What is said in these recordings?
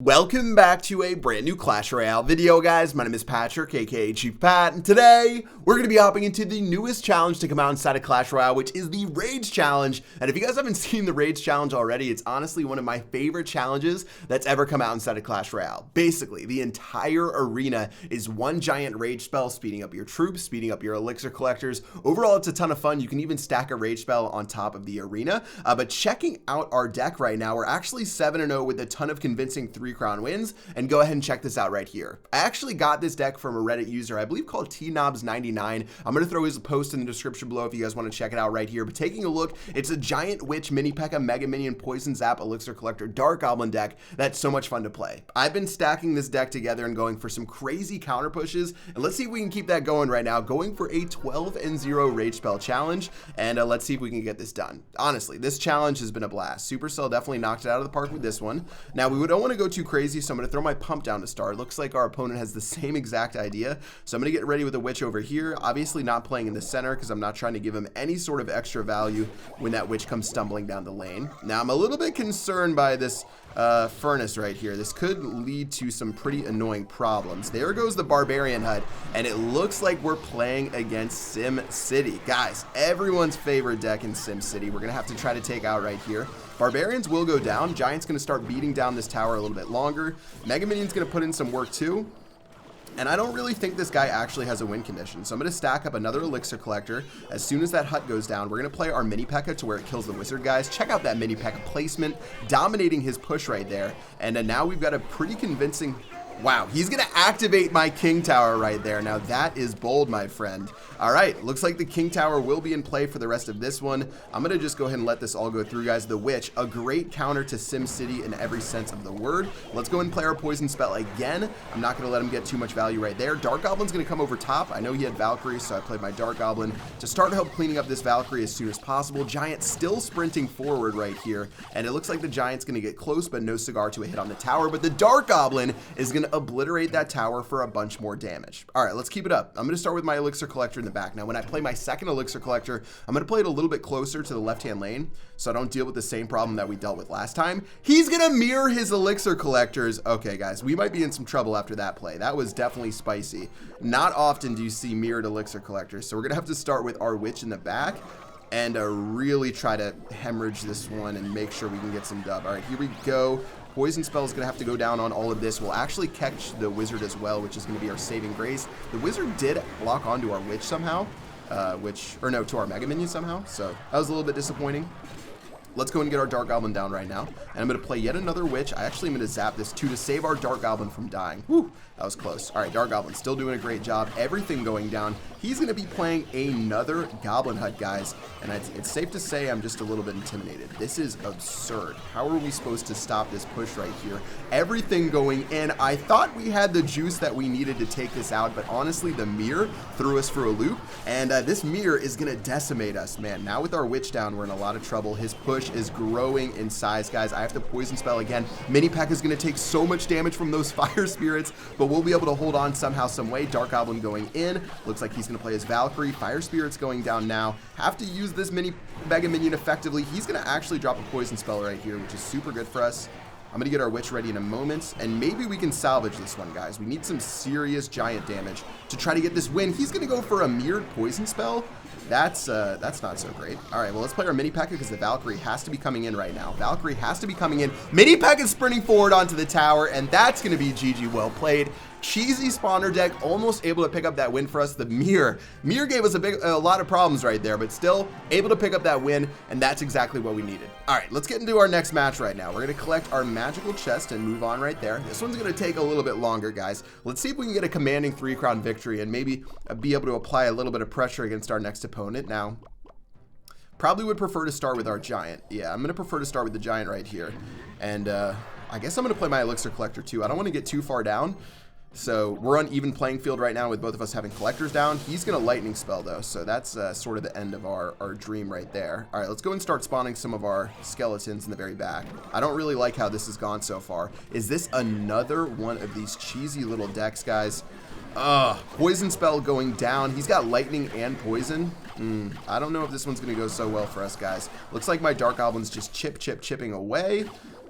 Welcome back to a brand new Clash Royale video, guys. My name is Patrick, aka Chief Pat, and today we're going to be hopping into the newest challenge to come out inside of Clash Royale, which is the Rage Challenge. And if you guys haven't seen the Rage Challenge already, it's honestly one of my favorite challenges that's ever come out inside of Clash Royale. Basically, the entire arena is one giant rage spell, speeding up your troops, speeding up your elixir collectors. Overall, it's a ton of fun. You can even stack a rage spell on top of the arena. But checking out our deck right now, we're actually 7-0 with a ton of convincing 3-crown wins, and go ahead and check this out right here. I actually got this deck from a Reddit user, I believe called TNobs99. I'm going to throw his post in the description below if you guys want to check it out right here. But taking a look, it's a giant witch, mini P.E.K.K.A, mega minion, poison zap, elixir collector, dark goblin deck that's so much fun to play. I've been stacking this deck together and going for some crazy counter pushes, and let's see if we can keep that going right now, going for a 12-0 rage spell challenge, and let's see if we can get this done. Honestly, this challenge has been a blast. Supercell definitely knocked it out of the park with this one. Now, we don't want to go too crazy, so I'm going to throw my pump down to start. Looks like our opponent has the same exact idea, so I'm going to get ready with a witch over here. Obviously not playing in the center because I'm not trying to give him any sort of extra value when that witch comes stumbling down the lane. Now, I'm a little bit concerned by this furnace right here. This could lead to some pretty annoying problems. There goes the barbarian hut, and it looks like we're playing against Sim City. Guys, everyone's favorite deck in Sim City. We're going to have to try to take out right here. Barbarians will go down. Giant's going to start beating down this tower a little bit longer. Mega Minion's going to put in some work too. And I don't really think this guy actually has a win condition. So I'm going to stack up another elixir collector. As soon as that hut goes down, we're going to play our mini P.E.K.K.A to where it kills the wizard, guys. Check out that mini P.E.K.K.A placement, dominating his push right there. And now we've got a pretty convincing... Wow, he's going to activate my king tower right there. Now that is bold, my friend. All right, looks like the king tower will be in play for the rest of this one. I'm going to just go ahead and let this all go through, guys. The witch, a great counter to Sim City in every sense of the word. Let's go and play our poison spell again. I'm not going to let him get too much value right there. Dark Goblin's going to come over top. I know he had Valkyrie, so I played my Dark Goblin to start to help cleaning up this Valkyrie as soon as possible. Giant still sprinting forward right here, and it looks like the Giant's going to get close, but no cigar to a hit on the tower. But the Dark Goblin is going to obliterate that tower for a bunch more damage. All right, let's keep it up. I'm going to start with my elixir collector in the back. Now, when I play my second elixir collector, I'm going to play it a little bit closer to the left-hand lane so I don't deal with the same problem that we dealt with last time. He's going to mirror his elixir collectors. Okay, guys, we might be in some trouble after that play. That was definitely spicy. Not often do you see mirrored elixir collectors, so we're going to have to start with our witch in the back and really try to hemorrhage this one and make sure we can get some dub. All right, here we go. Poison spell is going to have to go down on all of this. We'll actually catch the wizard as well, which is going to be our saving grace. The wizard did lock onto our witch somehow, to our mega minion somehow, so that was a little bit disappointing. Let's go and get our Dark Goblin down right now. And I'm going to play yet another witch. I actually am going to zap this too to save our Dark Goblin from dying. Whew, that was close. All right, Dark Goblin still doing a great job. Everything going down. He's going to be playing another Goblin Hut, guys. And it's safe to say I'm just a little bit intimidated. This is absurd. How are we supposed to stop this push right here? Everything going in. I thought we had the juice that we needed to take this out, but honestly, the mirror threw us for a loop. And this mirror is going to decimate us, man. Now with our witch down, we're in a lot of trouble. His push is growing in size, guys. I have to poison spell again. Mini P.E.K.K.A is going to take so much damage from those fire spirits, but we'll be able to hold on somehow, some way. Dark Goblin going in. Looks like he's going to play his Valkyrie. Fire spirits going down now. Have to use this mega minion effectively. He's going to actually drop a poison spell right here, which is super good for us. I'm going to get our witch ready in a moment, and maybe we can salvage this one, guys. We need some serious giant damage to try to get this win. He's going to go for a mirrored poison spell. That's not so great. All right, well, let's play our mini P.E.K.K.A because the Valkyrie has to be coming in right now. Valkyrie has to be coming in. Mini P.E.K.K.A is sprinting forward onto the tower, and that's going to be GG. Well played. Cheesy spawner deck, almost able to pick up that win for us. The mirror gave us a lot of problems right there, but still able to pick up that win, and that's exactly what we needed. All right, let's get into our next match right now. We're going to collect our magical chest and move on right there. This one's going to take a little bit longer, guys. Let's see if we can get a commanding 3-crown victory and maybe be able to apply a little bit of pressure against our next opponent. Now, probably would prefer to start with our giant. Yeah, I'm going to prefer to start with the giant right here. And I guess I'm going to play my elixir collector too. I don't want to get too far down. So we're on even playing field right now with both of us having collectors down. He's going to lightning spell though, so that's sort of the end of our dream right there. All right, let's go and start spawning some of our skeletons in the very back. I don't really like how this has gone so far. Is this another one of these cheesy little decks, guys? Poison spell going down. He's got lightning and poison. I don't know if this one's going to go so well for us, guys. Looks like my Dark Goblin's just chipping away.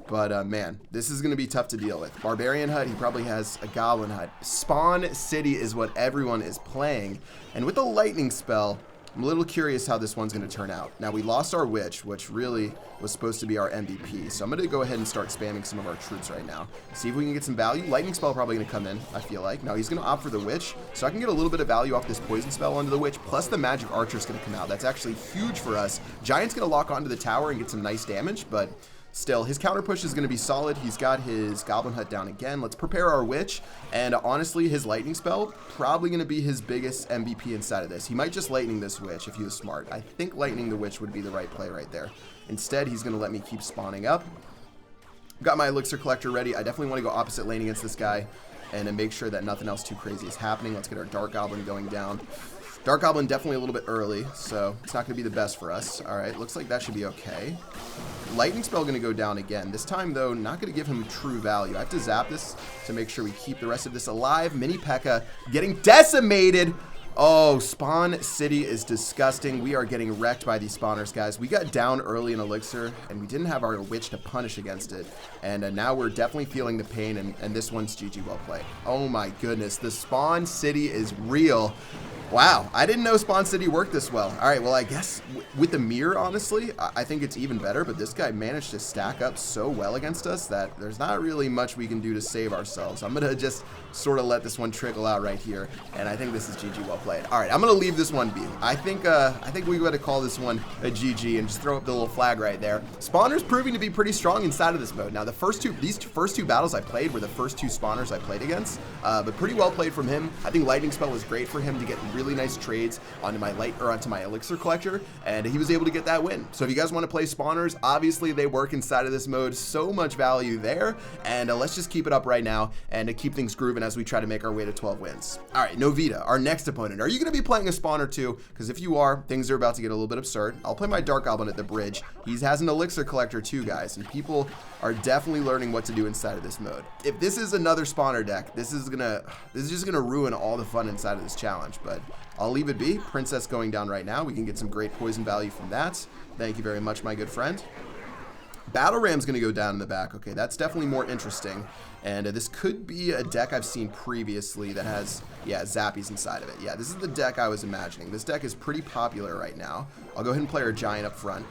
But, man, this is going to be tough to deal with. Barbarian Hut, he probably has a Goblin Hut. Spawn City is what everyone is playing. And with the Lightning Spell, I'm a little curious how this one's going to turn out. Now, we lost our Witch, which really was supposed to be our MVP. So I'm going to go ahead and start spamming some of our troops right now. See if we can get some value. Lightning Spell probably going to come in, I feel like. Now, he's going to opt for the Witch, so I can get a little bit of value off this Poison Spell onto the Witch, plus the Magic Archer is going to come out. That's actually huge for us. Giant's going to lock onto the tower and get some nice damage, but still, his counter push is going to be solid. He's got his Goblin Hut down again. Let's prepare our Witch. And honestly, his Lightning Spell, probably going to be his biggest MVP inside of this. He might just Lightning this Witch if he was smart. I think Lightning the Witch would be the right play right there. Instead, he's going to let me keep spawning up. Got my Elixir Collector ready. I definitely want to go opposite lane against this guy and then make sure that nothing else too crazy is happening. Let's get our Dark Goblin going down. Dark Goblin definitely a little bit early, so it's not going to be the best for us. All right, looks like that should be okay. Lightning Spell going to go down again. This time, though, not going to give him true value. I have to zap this to make sure we keep the rest of this alive. Mini P.E.K.K.A. getting decimated. Oh, Spawn City is disgusting. We are getting wrecked by these spawners, guys. We got down early in Elixir, and we didn't have our Witch to punish against it. And now we're definitely feeling the pain, and this one's GG well played. Oh, my goodness. The Spawn City is real. Wow, I didn't know Spawn City worked this well. All right, well, I guess with the mirror, honestly, I think it's even better, but this guy managed to stack up so well against us that there's not really much we can do to save ourselves. I'm going to just sort of let this one trickle out right here, and I think this is GG well played. All right, I'm going to leave this one be. I think we got to call this one a GG and just throw up the little flag right there. Spawner's proving to be pretty strong inside of this mode. Now, these first two battles I played were the first two spawners I played against, but pretty well played from him. I think Lightning Spell was great for him to get really nice trades onto my Elixir Collector, and he was able to get that win. So if you guys want to play spawners, obviously they work inside of this mode. So much value there, and let's just keep it up right now and keep things grooving as we try to make our way to 12 wins. All right, Novita, our next opponent. Are you going to be playing a spawner too? Because if you are, things are about to get a little bit absurd. I'll play my Dark Goblin at the bridge. He has an Elixir Collector too, guys, and people are definitely learning what to do inside of this mode. If this is another spawner deck, this is just gonna ruin all the fun inside of this challenge, but I'll leave it be. Princess going down right now. We can get some great poison value from that. Thank you very much, my good friend. Battle Ram's going to go down in the back. Okay, that's definitely more interesting. And this could be a deck I've seen previously that has, yeah, Zappies inside of it. Yeah, this is the deck I was imagining. This deck is pretty popular right now. I'll go ahead and play our Giant up front.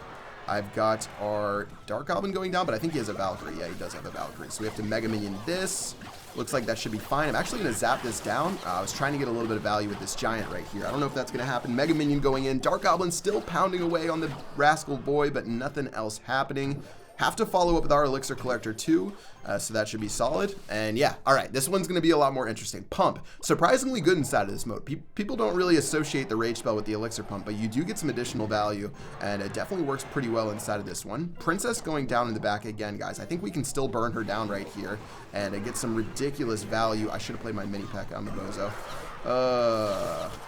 I've got our Dark Goblin going down, but I think he has a Valkyrie. Yeah, he does have a Valkyrie. So we have to Mega Minion this. Looks like that should be fine. I'm actually going to zap this down. I was trying to get a little bit of value with this Giant right here. I don't know if that's going to happen. Mega Minion going in. Dark Goblin still pounding away on the Rascal Boy, but nothing else happening. Have to follow up with our Elixir Collector too, so that should be solid. And yeah, all right, this one's going to be a lot more interesting. Pump, surprisingly good inside of this mode. People don't really associate the Rage Spell with the Elixir Pump, but you do get some additional value, and it definitely works pretty well inside of this one. Princess going down in the back again, guys. I think we can still burn her down right here and get some ridiculous value. I should have played my Mini P.E.K.K.A. on the Bozo.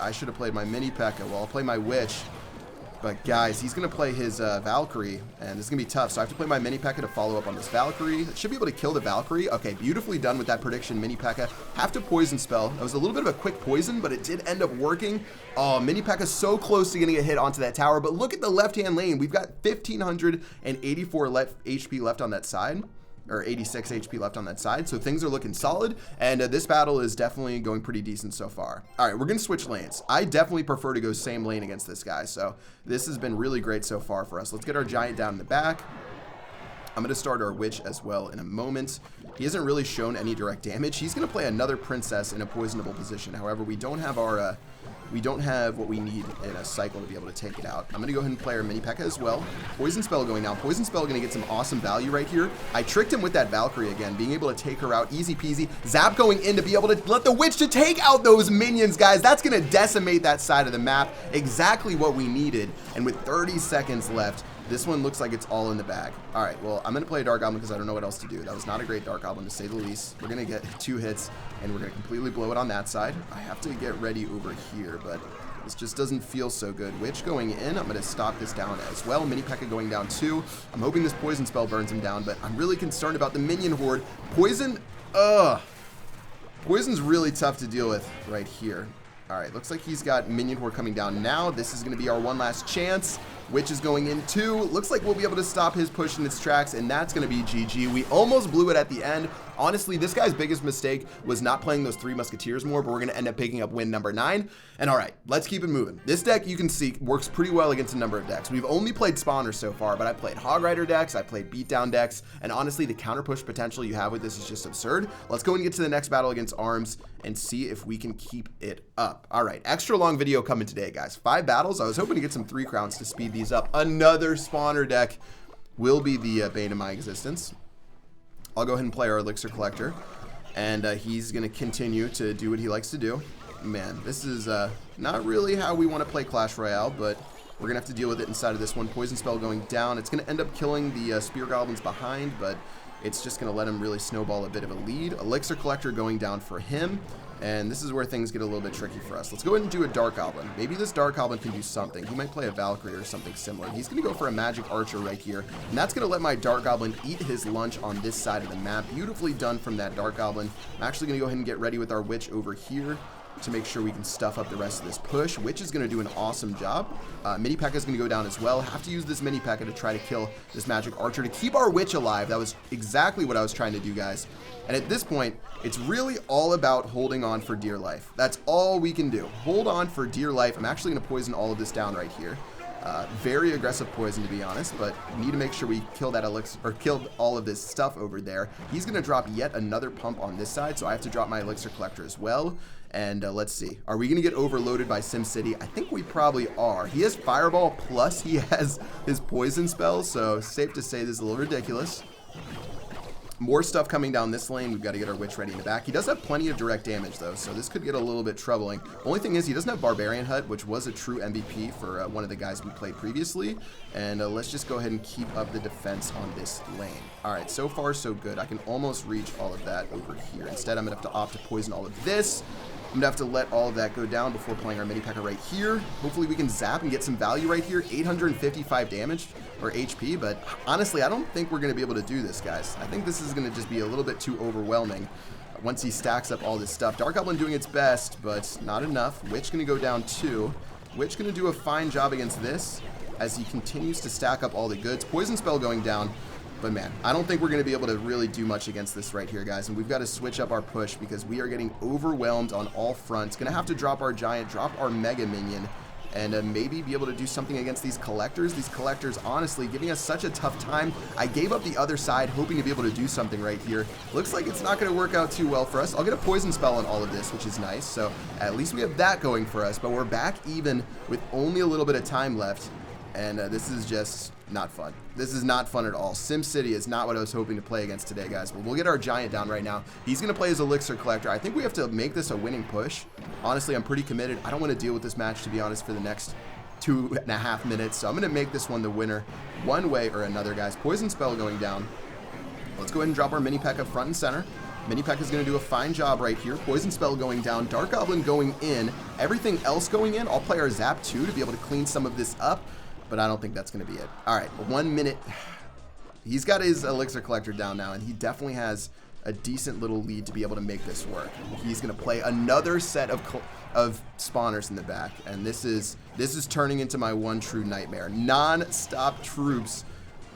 I should have played my Mini P.E.K.K.A. Well, I'll play my Witch. But guys, he's going to play his Valkyrie, and this is going to be tough. So I have to play my Mini P.E.K.K.A. to follow up on this Valkyrie. Should be able to kill the Valkyrie. Okay, beautifully done with that prediction, Mini P.E.K.K.A. Have to Poison Spell. That was a little bit of a quick poison, but it did end up working. Oh, Mini P.E.K.K.A. is so close to getting a hit onto that tower. But look at the left-hand lane. We've got 1,584 HP left on that side. Or 86 HP left on that side, so things are looking solid, and this battle is definitely going pretty decent so far. All right, we're gonna switch lanes. I definitely prefer to go same lane against this guy, so this has been really great so far for us. Let's get our Giant down in the back. I'm gonna start our Witch as well in a moment. He hasn't really shown any direct damage. He's gonna play another Princess in a poisonable position. However, we don't have our we don't have what we need in a cycle to be able to take it out. I'm going to go ahead and play our Mini P.E.K.K.A. as well. Poison Spell going down. Poison Spell going to get some awesome value right here. I tricked him with that Valkyrie again, being able to take her out easy peasy. Zap going in to be able to let the Witch to take out those minions, guys. That's going to decimate that side of the map. Exactly what we needed. And with 30 seconds left, this one looks like it's all in the bag. All right, well, I'm going to play a Dark Goblin because I don't know what else to do. That was not a great Dark Goblin, to say the least. We're going to get 2 hits, and we're going to completely blow it on that side. I have to get ready over here, but this just doesn't feel so good. Witch going in. I'm going to stop this down as well. Mini P.E.K.K.A. going down too. I'm hoping this Poison Spell burns him down, but I'm really concerned about the minion horde. Poison, Poison's really tough to deal with right here. All right, looks like he's got minion horde coming down now. This is going to be our one last chance. Witch is going in too. Looks like we'll be able to stop his push in its tracks, and that's going to be GG. We almost blew it at the end. Honestly, this guy's biggest mistake was not playing those 3 Musketeers more, but we're going to end up picking up win number 9. And all right, let's keep it moving. This deck, you can see, works pretty well against a number of decks. We've only played spawners so far, but I played Hog Rider decks, I played beatdown decks, and honestly, the counter push potential you have with this is just absurd. Let's go and get to the next battle against Arms and see if we can keep it up. All right, extra long video coming today, guys. 5 battles. I was hoping to get some 3 crowns to speed these up. Another spawner deck will be the bane of my existence. I'll go ahead and play our Elixir Collector, and he's going to continue to do what he likes to do. Man, this is not really how we want to play Clash Royale, but we're going to have to deal with it inside of this one. Poison Spell going down. It's going to end up killing the Spear Goblins behind, but it's just going to let him really snowball a bit of a lead. Elixir Collector going down for him, and this is where things get a little bit tricky for us. Let's go ahead and do a Dark Goblin. Maybe this Dark Goblin can do something. He might play a Valkyrie or something similar. He's going to go for a Magic Archer right here, and that's going to let my Dark Goblin eat his lunch on this side of the map. Beautifully done from that Dark Goblin. I'm actually going to go ahead and get ready with our Witch over here to make sure we can stuff up the rest of this push. Witch is going to do an awesome job. Mini P.E.K.K.A is going to go down as well. Have to use this Mini P.E.K.K.A to try to kill this Magic Archer to keep our Witch alive. That was exactly what I was trying to do, guys. And at this point, it's really all about holding on for dear life. That's all we can do. Hold on for dear life. I'm actually going to poison all of this down right here. Very aggressive poison, to be honest, but need to make sure we kill that elixir, or killed all of this stuff over there. He's going to drop yet another pump on this side, so I have to drop my Elixir Collector as well. And let's see. Are we going to get overloaded by SimCity? I think we probably are. He has Fireball, plus he has his Poison spell, so safe to say this is a little ridiculous. More stuff coming down this lane. We've got to get our Witch ready in the back. He does have plenty of direct damage, though, so this could get a little bit troubling. Only thing is he doesn't have Barbarian Hut, which was a true MVP for one of the guys we played previously. And let's just go ahead and keep up the defense on this lane. All right, so far so good. I can almost reach all of that over here. Instead, I'm going to have to opt to poison all of this. I'm going to have to let all of that go down before playing our Mini P.E.K.K.A right here. Hopefully we can zap and get some value right here. 855 damage, or HP, but honestly, I don't think we're going to be able to do this, guys. I think this is going to just be a little bit too overwhelming once he stacks up all this stuff. Dark Goblin doing its best, but not enough. Witch going to go down too. Witch going to do a fine job against this as he continues to stack up all the goods. Poison Spell going down. But man, I don't think we're going to be able to really do much against this right here, guys. And we've got to switch up our push because we are getting overwhelmed on all fronts. Going to have to drop our Giant, drop our Mega Minion, and maybe be able to do something against these Collectors. These Collectors, honestly, giving us such a tough time. I gave up the other side, hoping to be able to do something right here. Looks like it's not going to work out too well for us. I'll get a Poison Spell on all of this, which is nice. So at least we have that going for us. But we're back even with only a little bit of time left. And this is just not fun. This is not fun at all. SimCity is not what I was hoping to play against today, guys. But we'll get our Giant down right now. He's going to play his Elixir Collector. I think we have to make this a winning push. Honestly, I'm pretty committed. I don't want to deal with this match, to be honest, for the next 2.5 minutes. So I'm going to make this one the winner one way or another, guys. Poison Spell going down. Let's go ahead and drop our Mini P.E.K.K.A front and center. Mini P.E.K.K.A is going to do a fine job right here. Poison Spell going down. Dark Goblin going in. Everything else going in. I'll play our Zap too to be able to clean some of this up. But I don't think that's going to be it. All right, 1 minute. He's got his Elixir Collector down now, and he definitely has a decent little lead to be able to make this work. He's going to play another set of spawners in the back, and this is turning into my one true nightmare. Non-stop troops.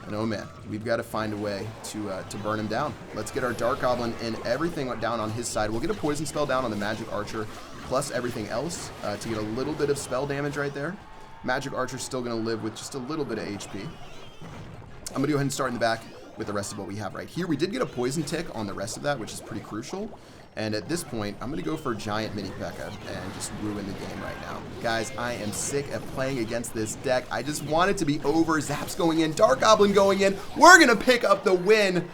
And oh man, we've got to find a way to burn him down. Let's get our Dark Goblin and everything down on his side. We'll get a Poison Spell down on the Magic Archer, plus everything else to get a little bit of spell damage right there. Magic Archer's still going to live with just a little bit of HP. I'm going to go ahead and start in the back with the rest of what we have right here. We did get a Poison Tick on the rest of that, which is pretty crucial. And at this point, I'm going to go for Giant Mini P.E.K.K.A and just ruin the game right now. Guys, I am sick of playing against this deck. I just want it to be over. Zaps going in, Dark Goblin going in. We're going to pick up the win.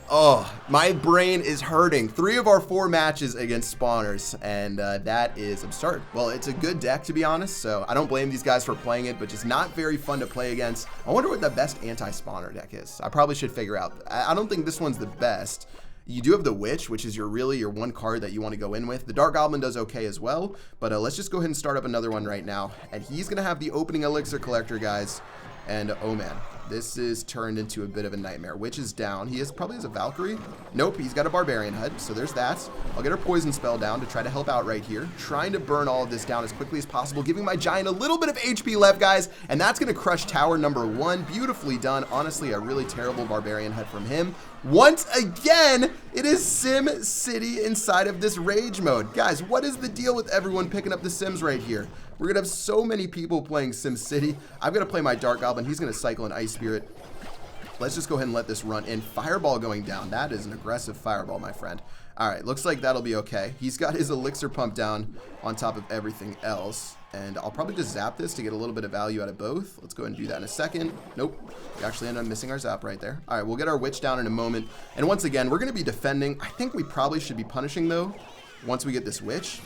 Oh, my brain is hurting. 3 of our 4 matches against spawners, and that is absurd. Well, it's a good deck, to be honest, so I don't blame these guys for playing it, but just not very fun to play against. I wonder what the best anti-spawner deck is. I probably should figure out. I don't think this one's the best. You do have the Witch, which is your one card that you want to go in with. The Dark Goblin does okay as well, but let's just go ahead and start up another one right now. And he's going to have the opening Elixir Collector, guys. And oh man, this is turned into a bit of a nightmare. Witch is down. He probably has a Valkyrie. Nope, he's got a Barbarian HUD, so there's that. I'll get our Poison Spell down to try to help out right here. Trying to burn all of this down as quickly as possible, giving my Giant a little bit of HP left, guys, and that's going to crush tower number 1. Beautifully done. Honestly, a really terrible Barbarian HUD from him. Once again, it is Sim City inside of this Rage mode. Guys, what is the deal with everyone picking up the Sims right here? We're going to have so many people playing Sim City. I've got to play my Dark Goblin. He's going to cycle an Ice Spirit. Let's just go ahead and let this run in. Fireball going down. That is an aggressive Fireball, my friend. All right, looks like that'll be okay. He's got his Elixir Pump down on top of everything else. And I'll probably just zap this to get a little bit of value out of both. Let's go ahead and do that in a second. Nope. We actually end up missing our zap right there. All right, we'll get our Witch down in a moment. And once again, we're going to be defending. I think we probably should be punishing, though, once we get this Witch,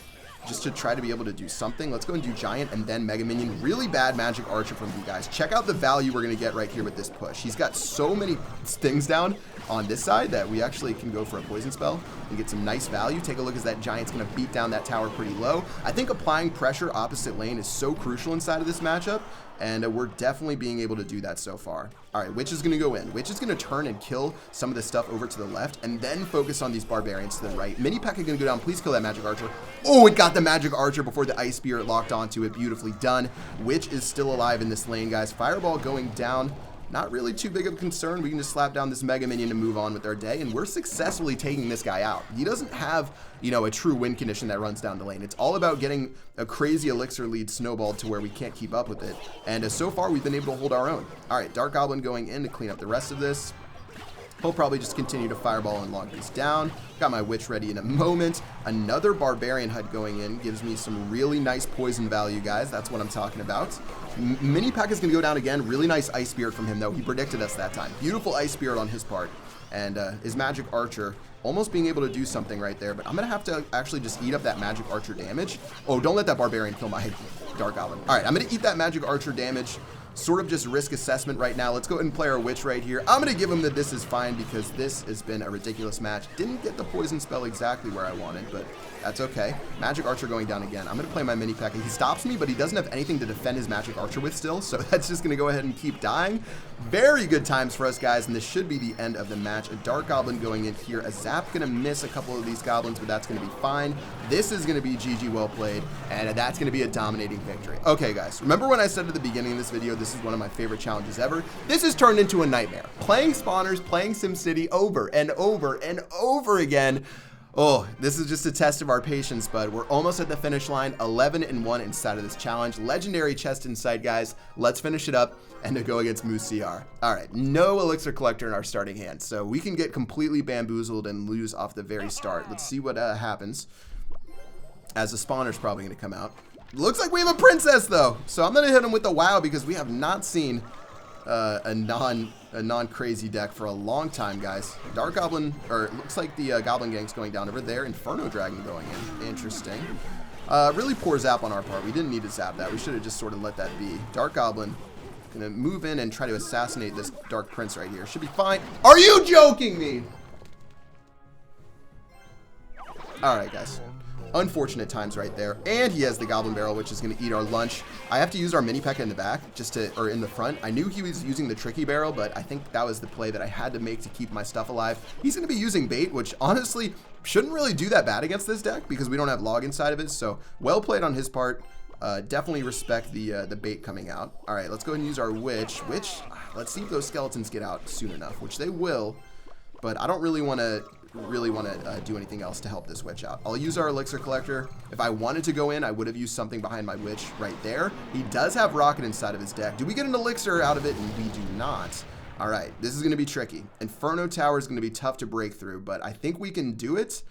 just to try to be able to do something. Let's go and do Giant and then Mega Minion. Really bad Magic Archer from you guys. Check out the value we're going to get right here with this push. He's got so many things down on this side that we actually can go for a Poison Spell and get some nice value. Take a look as that Giant's going to beat down that tower pretty low. I think applying pressure opposite lane is so crucial inside of this matchup, and we're definitely being able to do that so far. All right, Witch is going to go in. Witch is going to turn and kill some of the stuff over to the left and then focus on these Barbarians to the right. Mini P.E.K.K.A going to go down. Please kill that Magic Archer. Oh, it got the Magic Archer before the Ice Spirit locked onto it. Beautifully done. Witch is still alive in this lane, guys. Fireball going down. Not really too big of a concern. We can just slap down this Mega Minion to move on with our day, and we're successfully taking this guy out. He doesn't have, you know, a true win condition that runs down the lane. It's all about getting a crazy Elixir lead snowballed to where we can't keep up with it, and so far we've been able to hold our own. All right, Dark Goblin going in to clean up the rest of this. He'll probably just continue to Fireball and log these down. Got my Witch ready in a moment. Another Barbarian HUD going in gives me some really nice poison value, guys. That's what I'm talking about. Mini P.E.K.K.A is going to go down again. Really nice Ice Spirit from him, though. He predicted us that time. Beautiful Ice Spirit on his part. And his Magic Archer almost being able to do something right there. But I'm going to have to actually just eat up that Magic Archer damage. Oh, don't let that Barbarian kill my Dark Goblin. All right, I'm going to eat that Magic Archer damage. Sort of just risk assessment right now. Let's go ahead and play our Witch right here. I'm going to give him that this is fine because this has been a ridiculous match. Didn't get the poison spell exactly where I wanted, but that's okay. Magic Archer going down again. I'm going to play my Mini P.E.K.K.A. He stops me, but he doesn't have anything to defend his Magic Archer with still, so that's just going to go ahead and keep dying. Very good times for us, guys, and this should be the end of the match. A Dark Goblin going in here. A Zap going to miss a couple of these goblins, but that's going to be fine. This is going to be GG well played, and that's going to be a dominating victory. Okay, guys, remember when I said at the beginning of this video, this is one of my favorite challenges ever? This has turned into a nightmare. Playing spawners, playing SimCity over and over and over again. Oh, this is just a test of our patience, but we're almost at the finish line. 11-1 inside of this challenge. Legendary chest inside, guys. Let's finish it up and to go against Moose CR. All right, no Elixir Collector in our starting hand, so we can get completely bamboozled and lose off the very start. Let's see what happens, as the spawner's probably going to come out. Looks like we have a Princess, though, so I'm going to hit him with the WoW because we have not seen a non-crazy deck for a long time, guys. Dark Goblin, or it looks like the Goblin Gang's going down over there. Inferno Dragon going in. Interesting. Really poor zap on our part. We didn't need to zap that. We should have just sort of let that be. Dark Goblin gonna move in and try to assassinate this Dark Prince right here. Should be fine. Are you joking me? All right, guys. Unfortunate times right there. And he has the Goblin Barrel, which is going to eat our lunch. I have to use our Mini P.E.K.K.A in the back, just to, or in the front. I knew he was using the Tricky Barrel, but I think that was the play that I had to make to keep my stuff alive. He's going to be using bait, which honestly shouldn't really do that bad against this deck because we don't have log inside of it. So well played on his part. Definitely respect the bait coming out. All right, let's go ahead and use our Witch. Let's see if those skeletons get out soon enough, which they will. But I don't really want to do anything else to help this Witch out. I'll use our Elixir Collector. If I wanted to go in, I would have used something behind my Witch right there. He does have Rocket inside of his deck. Do we get an Elixir out of it? And we do not. All right, this is going to be tricky. Inferno Tower is going to be tough to break through, but I think we can do it.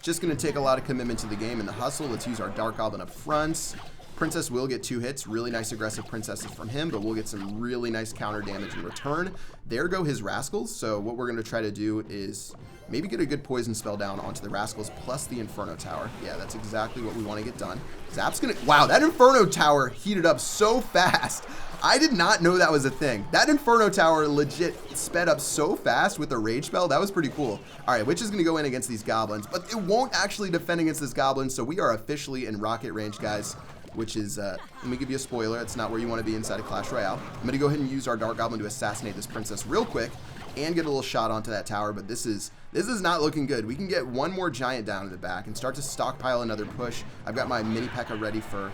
Just going to take a lot of commitment to the game and the hustle. Let's use our Dark Goblin up front. Princess will get 2 hits. Really nice aggressive princesses from him, but we'll get some really nice counter damage in return. There go his Rascals. So what we're going to try to do is maybe get a good poison spell down onto the Rascals plus the Inferno Tower. Yeah, that's exactly what we want to get done. Zap's going to... Wow, that Inferno Tower heated up so fast. I did not know that was a thing. That Inferno Tower legit sped up so fast with the Rage Spell. That was pretty cool. All right, Witch is going to go in against these Goblins, but it won't actually defend against this Goblin, so we are officially in rocket range, guys. which is, let me give you a spoiler, it's not where you want to be inside of Clash Royale. I'm going to go ahead and use our Dark Goblin to assassinate this princess real quick and get a little shot onto that tower, but this is not looking good. We can get one more giant down in the back and start to stockpile another push. I've got my mini P.E.K.K.A ready for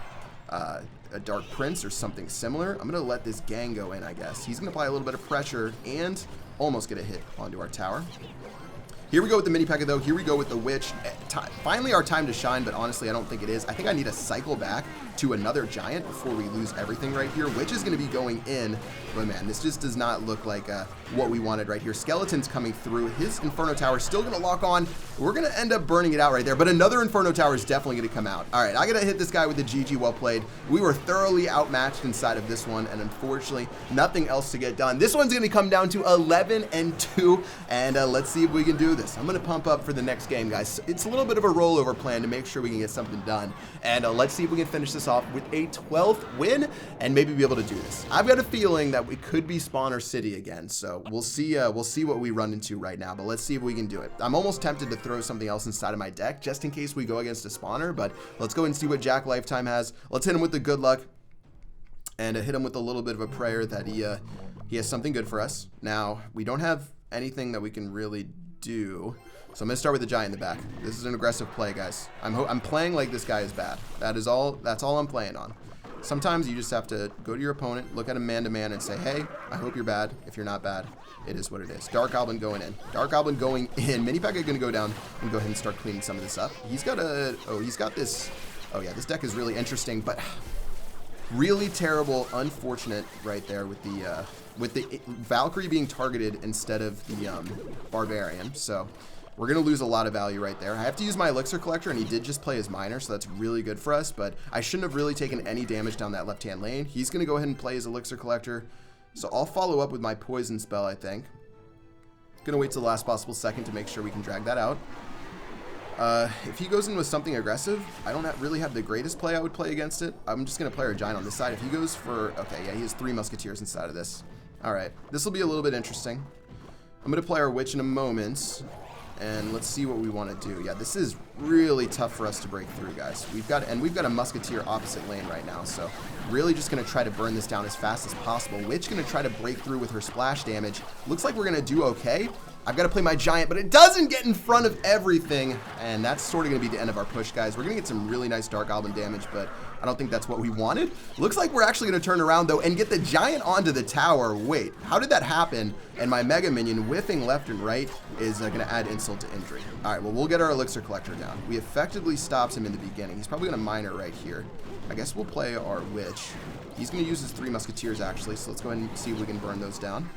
a Dark Prince or something similar. I'm going to let this gang go in, I guess. He's going to apply a little bit of pressure and almost get a hit onto our tower. Here we go with the mini P.E.K.K.A though. Here we go with the Witch. Finally our time to shine, but honestly I don't think it is. I think I need to cycle back to another giant before we lose everything right here. Witch is going to be going in, but man, this just does not look like what we wanted right here. Skeleton's coming through. His Inferno Tower is still going to lock on. We're going to end up burning it out right there, but another Inferno Tower is definitely going to come out. All right, I got to hit this guy with the GG. Well played. We were thoroughly outmatched inside of this one, and unfortunately nothing else to get done. This one's going to come down to 11-2, and let's see if we can do this. I'm going to pump up for the next game, guys. It's a little bit of a rollover plan to make sure we can get something done, and let's see if we can finish this off with a 12th win and maybe be able to do this. I've got a feeling that we could be Spawner City again, so we'll see what we run into right now, but let's see if we can do it. I'm almost tempted to throw something else inside of my deck just in case we go against a spawner, but let's go and see what Jack Lifetime has. Let's hit him with the good luck and hit him with a little bit of a prayer that he has something good for us. Now, we don't have anything that we can really do, so I'm going to start with the giant in the back. This is an aggressive play, guys. I'm playing like this guy is bad. That's all I'm playing on. Sometimes you just have to go to your opponent, look at him man-to-man, and say, hey, I hope you're bad. If you're not bad, it is what it is. Dark Goblin going in. Dark Goblin going in. Mini P.E.K.K.A going to go down and go ahead and start cleaning some of this up. He's got this. Oh, yeah, this deck is really interesting, but really terrible, unfortunate right there with the Valkyrie being targeted instead of the Barbarian. So we're going to lose a lot of value right there. I have to use my Elixir Collector, and he did just play his Miner, so that's really good for us, but I shouldn't have really taken any damage down that left-hand lane. He's going to go ahead and play his Elixir Collector, so I'll follow up with my Poison spell, I think. Going to wait till the last possible second to make sure we can drag that out. If he goes in with something aggressive, I don't really have the greatest play I would play against it. I'm just going to play our Giant on this side. If he goes for... Okay, yeah, he has 3 Musketeers inside of this. Alright, this will be a little bit interesting. I'm going to play our Witch in a moment, and let's see what we want to do. Yeah, this is really tough for us to break through, guys. We've got a Musketeer opposite lane right now, so really just going to try to burn this down as fast as possible. Witch going to try to break through with her splash damage. Looks like we're going to do okay. I've got to play my Giant, but it doesn't get in front of everything, and that's sort of going to be the end of our push, guys. We're going to get some really nice Dark Goblin damage, but I don't think that's what we wanted. Looks like we're actually going to turn around, though, and get the Giant onto the tower. Wait, how did that happen? And my Mega Minion whiffing left and right is going to add insult to injury. All right, well, we'll get our Elixir Collector down. We effectively stopped him in the beginning. He's probably going to Miner right here. I guess we'll play our Witch. He's going to use his 3 Musketeers, actually, so let's go ahead and see if we can burn those down.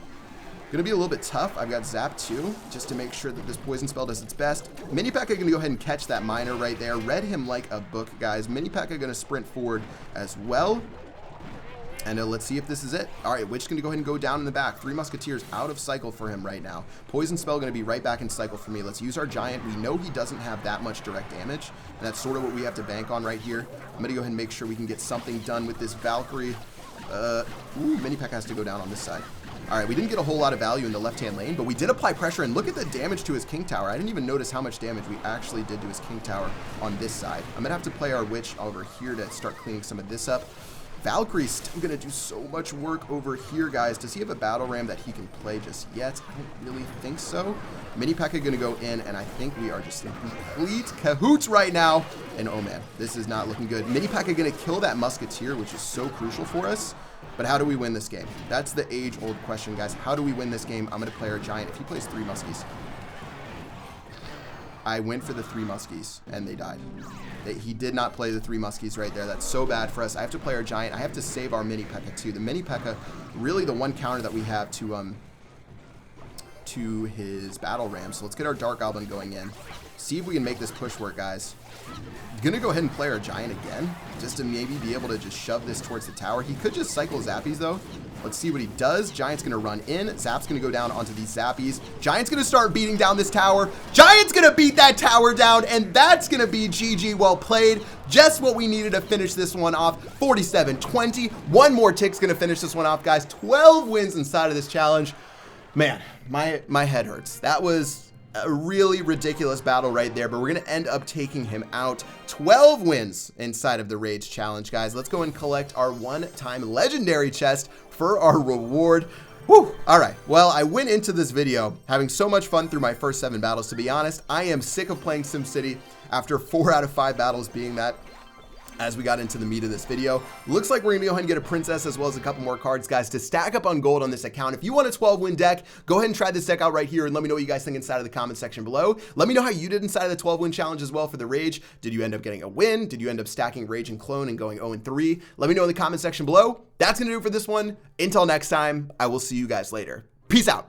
Gonna be a little bit tough. I've got Zap too, just to make sure that this poison spell does its best. Mini P.E.K.K.A gonna go ahead and catch that Miner right there. Read him like a book, guys. Mini P.E.K.K.A gonna sprint forward as well. And let's see if this is it. All right, Witch gonna go ahead and go down in the back. 3 Musketeers out of cycle for him right now. Poison spell gonna be right back in cycle for me. Let's use our Giant. We know he doesn't have that much direct damage, and that's sort of what we have to bank on right here. I'm gonna go ahead and make sure we can get something done with this Valkyrie. Mini P.E.K.K.A has to go down on this side. All right, we didn't get a whole lot of value in the left-hand lane, but we did apply pressure, and look at the damage to his King Tower. I didn't even notice how much damage we actually did to his King Tower on this side. I'm going to have to play our Witch over here to start cleaning some of this up. Valkyrie's still going to do so much work over here, guys. Does he have a Battle Ram that he can play just yet? I don't really think so. Mini P.E.K.K.A going to go in, and I think we are just in complete cahoots right now. And oh man, this is not looking good. Mini P.E.K.K.A going to kill that Musketeer, which is so crucial for us. But how do we win this game? That's the age-old question, guys. How do we win this game? I'm going to play our Giant. If he plays 3 Muskies, I went for the 3 Muskies, and they died. He did not play the 3 Muskies right there. That's so bad for us. I have to play our Giant. I have to save our Mini P.E.K.K.A too. The Mini P.E.K.K.A, really the one counter that we have to his Battle Ram. So let's get our Dark Goblin going in. See if we can make this push work, guys. Gonna go ahead and play our Giant again, just to maybe be able to just shove this towards the tower. He could just cycle Zappies, though. Let's see what he does. Giant's gonna run in. Zap's gonna go down onto these Zappies. Giant's gonna start beating down this tower. Giant's gonna beat that tower down, and that's gonna be GG. Well played. Just what we needed to finish this one off. 47-20. One more tick's gonna finish this one off, guys. 12 wins inside of this challenge. Man, my head hurts. That was a really ridiculous battle right there, but we're going to end up taking him out. 12 wins inside of the Rage Challenge, guys. Let's go and collect our one-time legendary chest for our reward. Whew. All right. Well, I went into this video having so much fun through my first 7 battles. To be honest, I am sick of playing SimCity after 4 out of 5 battles being that. As we got into the meat of this video, looks like we're gonna go ahead and get a princess as well as a couple more cards, guys, to stack up on gold on this account. If you want a 12-win deck, go ahead and try this deck out right here and let me know what you guys think inside of the comment section below. Let me know how you did inside of the 12-win challenge as well for the Rage. Did you end up getting a win? Did you end up stacking Rage and Clone and going 0-3? Let me know in the comment section below. That's gonna do it for this one. Until next time, I will see you guys later. Peace out.